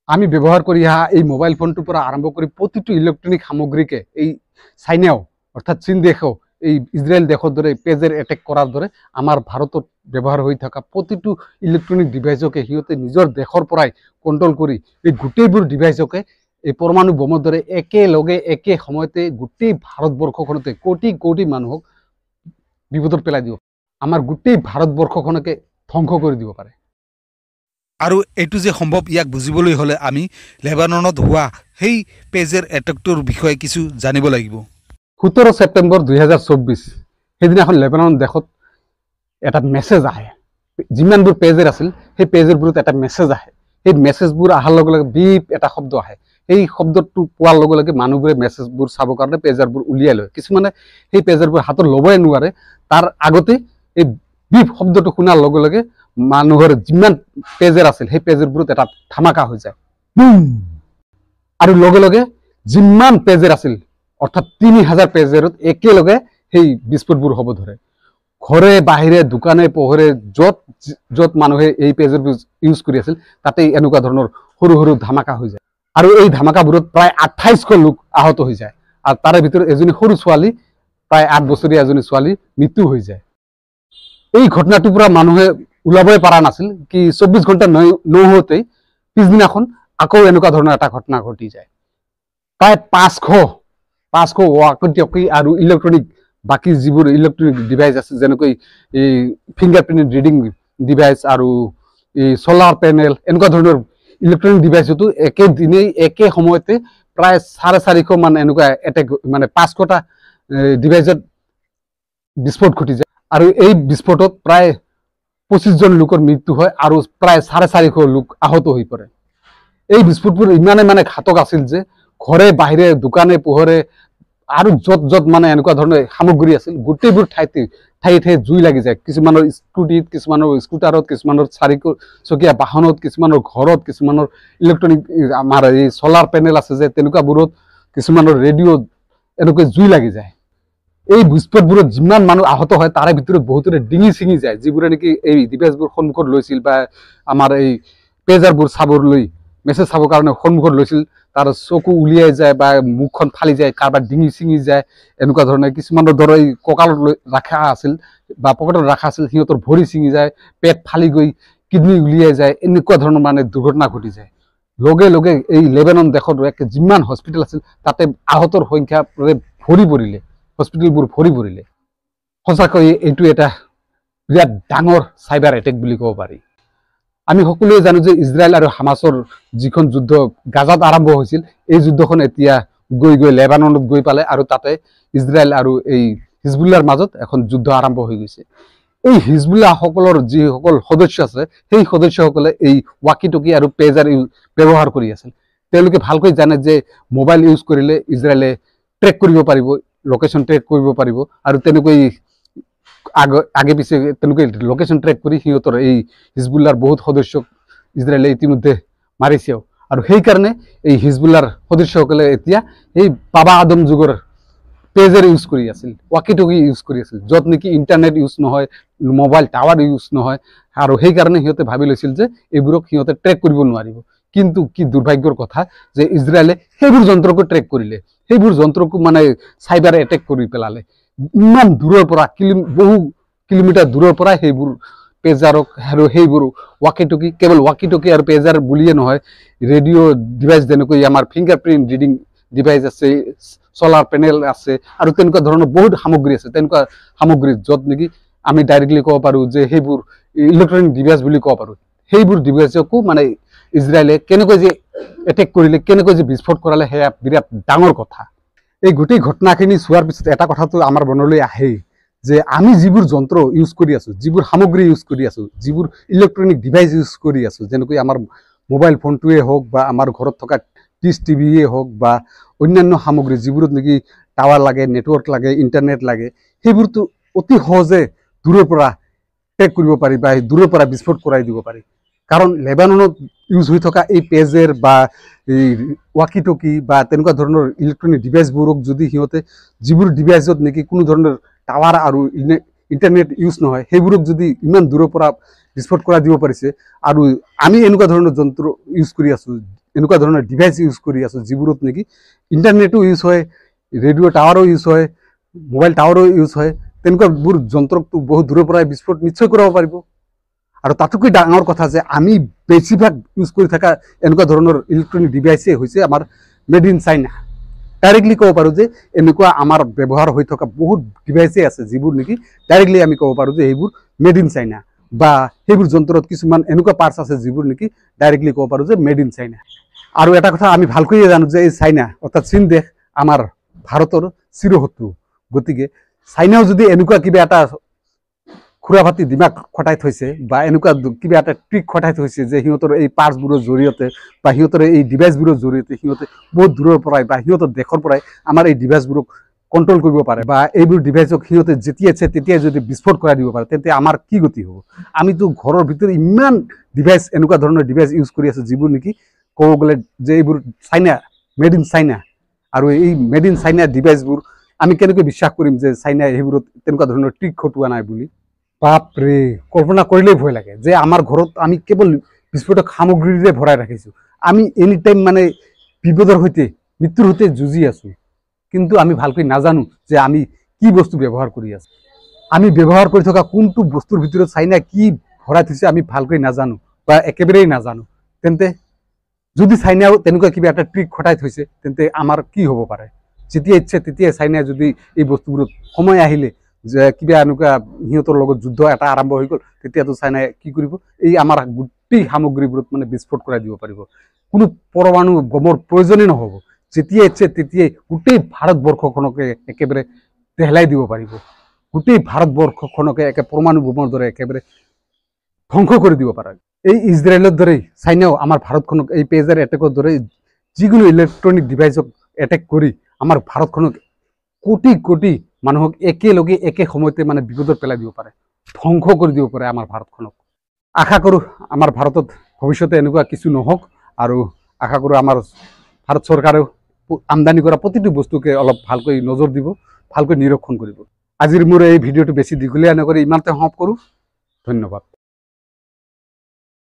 আমি ব্যবহাৰ কৰি এই মোবাইল ফোনটোৰ পৰা আৰম্ভ কৰি প্ৰতিটো ইলেক্ট্ৰনিক সামগ্ৰীকে এই চাইনাও অৰ্থাৎ চীন দেশও এই ইজৰাইল দেশৰ দৰে পেজেৰ এটেক কৰাৰ দৰে আমাৰ ভাৰতত ব্যৱহাৰ হৈ থকা প্ৰতিটো ইলেক্ট্ৰনিক ডিভাইচকে সিহঁতে নিজৰ দেশৰ পৰাই কণ্ট্ৰল কৰি এই গোটেইবোৰ ডিভাইচকে এই পৰমাণু বোমৰ দৰে একেলগে একে সময়তে গোটেই ভাৰতবৰ্ষখনতে কোটি কোটি মানুহক বিপদত পেলাই দিব, আমাৰ গোটেই ভাৰতবৰ্ষখনকে ধ্বংস কৰি দিব পাৰে। আৰু এইটো যে সম্ভৱ ইয়াক বুজিবলৈ হ'লে আমি লেবাননত হোৱা সেই পেজেৰ এটেকটোৰ বিষয়ে কিছু জানিব লাগিব। 17 ছেপ্টেম্বৰ 2024 সেইদিনাখন লেবানন দেশত এটা মেছেজ আহে, যিমানবোৰ পেজৰ আছিল সেই পেজৰবোৰত এটা মেছেজ আহে। সেই মেছেজবোৰ অহাৰ লগে লগে বিপ এটা শব্দ আহে। সেই শব্দটো পোৱাৰ লগে লগে মানুহবোৰে মেছেজবোৰ চাবৰ কাৰণে পেজাৰবোৰ উলিয়াই লয়। কিছুমানে সেই পেজাৰবোৰ হাতত ল'বই নোৱাৰে, তাৰ আগতে এই বিপ শব্দটো শুনাৰ লগে লগে মানুহৰ যিমান পেজৰ আছিল সেই পেজৰবোৰত এটা ধামাকা হৈ যায় আৰু লগে লগে যিমান পেজৰ আছিল অৰ্থাৎ 3000 পেজৰত একেলগে সেই বিস্ফোটবোৰ হ'ব ধৰে। ঘৰে বাহিৰে দোকানে পোহৰে য'ত য'ত মানুহে এই পেজৰবোৰ ইউজ কৰি আছিল তাতে এনেকুৱা ধৰণৰ সৰু সৰু ধামাকা হৈ যায় আৰু এই ধামাকাবোৰত প্ৰায় 28শ লোক আহত হৈ যায় আৰু তাৰে ভিতৰত এজনী সৰু ছোৱালী প্ৰায় 8 বছৰীয়া এজনী ছোৱালীৰ মৃত্যু হৈ যায়। এই ঘটনাটোৰ পৰা মানুহে ওলাবই পৰা নাছিল কি 24 ঘণ্টা নহওঁতেই পিছদিনাখন আকৌ এনেকুৱা ধৰণৰ এটা ঘটনা ঘটি যায়। প্ৰায় 500 ৱাকি-টকি আৰু ইলেক্ট্ৰনিক বাকি যিবোৰ ইলেক্ট্ৰনিক ডিভাইচ আছে যেনেকৈ এই ফিংগাৰপ্ৰিণ্ট ৰিডিং ডিভাইচ আৰু এই সোলাৰ পেনেল এনেকুৱা ধৰণৰ ইলেক্ট্ৰনিক ডিভাইচতো একেদিনেই একে সময়তে প্ৰায় 450 মান এনেকুৱা এটেক মানে 500টা ডিভাইচত বিস্ফোট ঘটি যায় আৰু এই বিস্ফোটত প্ৰায় 25 জন লোকৰ মৃত্যু হয় আৰু প্ৰায় 450 লোক আহত হৈ পৰে। এই বিস্ফোটবোৰ ইমানে মানে ঘাতক আছিল যে ঘৰে বাহিৰে দোকানে পোহৰে আৰু য'ত য'ত মানে এনেকুৱা ধৰণৰ সামগ্ৰী আছিল গোটেইবোৰ ঠাইতে জুই লাগি যায়। কিছুমানৰ স্কুটিত, কিছুমানৰ স্কুটাৰত, কিছুমানৰ 4চকীয়া বাহনত, কিছুমানৰ ঘৰত, কিছুমানৰ ইলেক্ট্ৰনিক আমাৰ এই সোলাৰ পেনেল আছে যে তেনেকুৱাবোৰত, কিছুমানৰ ৰেডিঅ'ত এনেকৈ জুই লাগি যায়। এই বিস্ফোটবোৰত যিমান মানুহ আহত হয় তাৰে ভিতৰত বহুতৰে ডিঙি ছিঙি যায়, যিবোৰে নেকি এই ডিভাইচবোৰ সন্মুখত লৈছিল বা আমাৰ এই পেজাৰবোৰ চাবলৈ মেছেজ চাবৰ কাৰণে সন্মুখত লৈছিল, তাৰ চকু উলিয়াই যায় বা মুখখন ফালি যায়, কাৰোবাৰ ডিঙি ছিঙি যায় এনেকুৱা ধৰণে। কিছুমানৰ ধৰ এই কঁকালত ৰখা আছিল বা পকেটত ৰখা আছিল সিহঁতৰ ভৰি ছিঙি যায়, পেট ফালি গৈ কিডনি উলিয়াই যায়, এনেকুৱা ধৰণৰ মানে দুৰ্ঘটনা ঘটি যায়। লগে লগে এই লেবানন দেশত যিমান হস্পিটেল আছিল তাতে আহতৰ সংখ্যা ভৰি পৰিলে, হস্পিটেলবোৰ ভৰি পৰিলে। সঁচাকৈ এইটো এটা বিৰাট ডাঙৰ চাইবাৰ এটেক বুলি ক'ব পাৰি। আমি সকলোৱে জানো যে ইজৰাইল আৰু হামাছৰ যিখন যুদ্ধ গাজাত আৰম্ভ হৈছিল, এই যুদ্ধখন এতিয়া গৈ গৈ লেবাননত গৈ পালে আৰু তাতে ইজৰাইল আৰু এই হিজবুল্লাৰ মাজত এখন যুদ্ধ আৰম্ভ হৈ গৈছে। এই হিজবুল্লাহসকলৰ যিসকল সদস্য আছে সেই সদস্যসকলে এই ৱাকি-টকি আৰু পেজাৰ ব্যৱহাৰ কৰি আছিল। তেওঁলোকে ভালকৈ জানে যে মোবাইল ইউজ কৰিলে ইজৰাইলে ট্ৰেক কৰিব পাৰিব, লোকেশ্যন ট্ৰেক কৰিব পাৰিব আৰু তেনেকৈ আগে পিছে তেনেকৈ লোকেশ্যন ট্ৰেক কৰি সিহঁতৰ এই হিজবুল্লাৰ বহুত সদস্যক ইজৰাইলে ইতিমধ্যে মাৰিছেও। আৰু সেইকাৰণে এই হিজবুল্লাৰ সদস্যসকলে এতিয়া এই বাবা আদম যুগৰ পেজাৰ ইউজ কৰি আছিল, ৱাকি-টকি ইউজ কৰি আছিল, য'ত নেকি ইণ্টাৰনেট ইউজ নহয়, মোবাইল টাৱাৰ ইউজ নহয়। আৰু সেইকাৰণে সিহঁতে ভাবি লৈছিল যে এইবোৰক সিহঁতে ট্ৰেক কৰিব নোৱাৰিব। কিন্তু কি দুৰ্ভাগ্যৰ কথা যে ইজৰাইলে সেইবোৰ যন্ত্ৰকো ট্ৰেক কৰিলে, সেইবোৰ যন্ত্ৰকো মানে চাইবাৰ এটেক কৰি পেলালে। ইমান দূৰৰ পৰা বহু কিলোমিটাৰ দূৰৰ পৰা সেইবোৰ পেজাৰক আৰু সেইবোৰ ৱাকি-টকি, কেৱল ৱাকি-টকি আৰু পেজাৰ বুলিয়ে নহয়, ৰেডিঅ' ডিভাইচ যেনেকৈ আমাৰ ফিংগাৰপ্ৰিণ্ট ৰিডিং ডিভাইচ আছে, সোলাৰ পেনেল আছে আৰু তেনেকুৱা ধৰণৰ বহুত সামগ্ৰী আছে। তেনেকুৱা সামগ্ৰী য'ত নেকি আমি ডাইৰেক্টলি ক'ব পাৰোঁ যে সেইবোৰ ইলেক্ট্ৰনিক ডিভাইচ বুলি ক'ব পাৰোঁ। সেইবোৰ ডিভাইচকো মানে ইজৰাইলে কেনেকৈ যে এটেক কৰিলে, কেনেকৈ যে বিস্ফোট কৰালে, সেয়া বিৰাট ডাঙৰ কথা। এই গোটেই ঘটনাখিনি চোৱাৰ পিছত এটা কথাটো আমাৰ মনলৈ আহেই যে আমি যিবোৰ যন্ত্ৰ ইউজ কৰি আছোঁ, যিবোৰ সামগ্ৰী ইউজ কৰি আছোঁ, যিবোৰ ইলেক্ট্ৰনিক ডিভাইচ ইউজ কৰি আছোঁ, যেনেকৈ আমাৰ মোবাইল ফোনটোৱে হওক বা আমাৰ ঘৰত থকা ডিছ টিভিয়ে হওক বা অন্যান্য সামগ্ৰী যিবোৰত নেকি টাৱাৰ লাগে, নেটৱৰ্ক লাগে, ইণ্টাৰনেট লাগে, সেইবোৰতো অতি সহজে দূৰৰ পৰা ট্ৰেক কৰিব পাৰি বা দূৰৰ পৰা বিস্ফোট কৰাই দিব পাৰি। কাৰণ লেবাননত ইউজ হৈ থকা এই পেজৰ বা এই ৱাকি-টকি বা তেনেকুৱা ধৰণৰ ইলেক্ট্ৰনিক ডিভাইচবোৰক যদি সিহঁতে যিবোৰ ডিভাইচত নেকি কোনো ধৰণৰ টাৱাৰ আৰু ইণ্টাৰনেট ইউজ নহয় সেইবোৰক যদি ইমান দূৰৰ পৰা বিস্ফোট কৰাই দিব পাৰিছে আৰু আমি এনেকুৱা ধৰণৰ যন্ত্ৰ ইউজ কৰি আছোঁ, এনেকুৱা ধৰণৰ ডিভাইচ ইউজ কৰি আছোঁ যিবোৰত নেকি ইণ্টাৰনেটো ইউজ হয়, ৰেডিঅ' টাৱাৰো ইউজ হয়, মোবাইল টাৱাৰো ইউজ হয়, তেনেকুৱাবোৰ যন্ত্ৰকটো বহুত দূৰৰ পৰাই বিস্ফোট নিশ্চয় কৰাব পাৰিব। আৰু তাতোকৈ ডাঙৰ কথা যে আমি বেছিভাগ ইউজ কৰি থকা এনেকুৱা ধৰণৰ ইলেক্ট্ৰনিক ডিভাইচেই হৈছে আমাৰ মেড ইন চাইনা। ডাইৰেক্টলি ক'ব পাৰোঁ যে এনেকুৱা আমাৰ ব্যৱহাৰ হৈ থকা বহুত ডিভাইচেই আছে যিবোৰ নেকি ডাইৰেক্টলি আমি ক'ব পাৰোঁ যে সেইবোৰ মেড ইন চাইনা, বা সেইবোৰ যন্ত্ৰত কিছুমান এনেকুৱা পাৰ্টছ আছে যিবোৰ নেকি ডাইৰেক্টলি ক'ব পাৰোঁ যে মেড ইন চাইনা। আৰু এটা কথা আমি ভালকৈয়ে জানো যে এই চাইনা অৰ্থাৎ চীন দেশ আমাৰ ভাৰতৰ চিৰশত্ৰু। গতিকে চাইনাও যদি এনেকুৱা কিবা এটা খুৰাফাতি দিমাগ খটাই থৈছে বা এনেকুৱা কিবা এটা ট্ৰিক খটাই থৈছে যে সিহঁতৰ এই পাৰ্টছবোৰৰ জৰিয়তে বা সিহঁতৰ এই ডিভাইচবোৰৰ জৰিয়তে সিহঁতে বহুত দূৰৰ পৰাই বা সিহঁতৰ দেশৰ পৰাই আমাৰ এই ডিভাইচবোৰক কণ্ট্ৰল কৰিব পাৰে বা এইবোৰ ডিভাইচক সিহঁতে যেতিয়া ইচ্ছা তেতিয়াই যদি বিস্ফোট কৰাই দিব পাৰে, তেন্তে আমাৰ কি গতি হ'ব? আমিতো ঘৰৰ ভিতৰত ইমান ডিভাইচ এনেকুৱা ধৰণৰ ডিভাইচ ইউজ কৰি আছোঁ যিবোৰ নেকি ক'ব গ'লে যে এইবোৰ চাইনা, মেড ইন চাইনা। আৰু এই মেড ইন চাইনা ডিভাইচবোৰ আমি কেনেকৈ বিশ্বাস কৰিম যে চাইনাই সেইবোৰত তেনেকুৱা ধৰণৰ ট্ৰিক খটোৱা নাই বুলি? বাপৰে, কল্পনা কৰিলেই ভয় লাগে যে আমাৰ ঘৰত আমি কেৱল বিস্ফোটক সামগ্ৰীৰে ভৰাই ৰাখিছোঁ। আমি এনি টাইম মানে বিপদৰ সৈতে, মৃত্যুৰ সৈতে যুঁজি আছোঁ, কিন্তু আমি ভালকৈ নাজানো যে আমি কি বস্তু ব্যৱহাৰ কৰি আছোঁ। আমি ব্যৱহাৰ কৰি থকা কোনটো বস্তুৰ ভিতৰত চাইনা কি ভৰাই থৈছে আমি ভালকৈ নাজানো বা একেবাৰেই নাজানো। তেন্তে যদি চাইনাও তেনেকুৱা কিবা এটা ট্ৰিক খটাই থৈছে তেন্তে আমাৰ কি হ'ব পাৰে? যেতিয়া ইচ্ছে তেতিয়াই চাইনাই যদি এই বস্তুবোৰত সময় আহিলে যে কিবা এনেকুৱা সিহঁতৰ লগত যুদ্ধ এটা আৰম্ভ হৈ গ'ল, তেতিয়াতো চাইনাই কি কৰিব? এই আমাৰ গোটেই সামগ্ৰীবোৰত মানে বিস্ফোট কৰাই দিব পাৰিব। কোনো পৰমাণু বমৰ প্ৰয়োজনেই নহ'ব। যেতিয়া ইচ্ছে তেতিয়াই গোটেই ভাৰতবৰ্ষখনকে একেবাৰে তেহলাই দিব পাৰিব। গোটেই ভাৰতবৰ্ষখনকে একে পৰমাণু বোমৰ দৰে একেবাৰে ধ্বংস কৰি দিব পাৰে। এই ইজৰাইলৰ দৰেই চাইনাও আমাৰ ভাৰতখনক এই পেজাৰ এটেকৰ দৰে যিকোনো ইলেক্ট্ৰনিক ডিভাইচক এটেক কৰি আমাৰ ভাৰতখনক কোটি কোটি মানুহক একেলগে একে সময়তে মানে বিপদত পেলাই দিব পাৰে, ধ্বংস কৰি দিব পাৰে আমাৰ ভাৰতখনক। আশা কৰোঁ আমাৰ ভাৰতত ভৱিষ্যতে এনেকুৱা কিছু নহওক, আৰু আশা কৰোঁ আমাৰ ভাৰত চৰকাৰেও আমদানি কৰা প্ৰতিটো বস্তুকে অলপ ভালকৈ নজৰ দিব, ভালকৈ নিৰীক্ষণ কৰিব। আজিৰ মোৰ এই ভিডিঅ'টো বেছি দীঘলীয়া নকৰি ইমানতে সমাপ্ত কৰোঁ। ধন্যবাদ।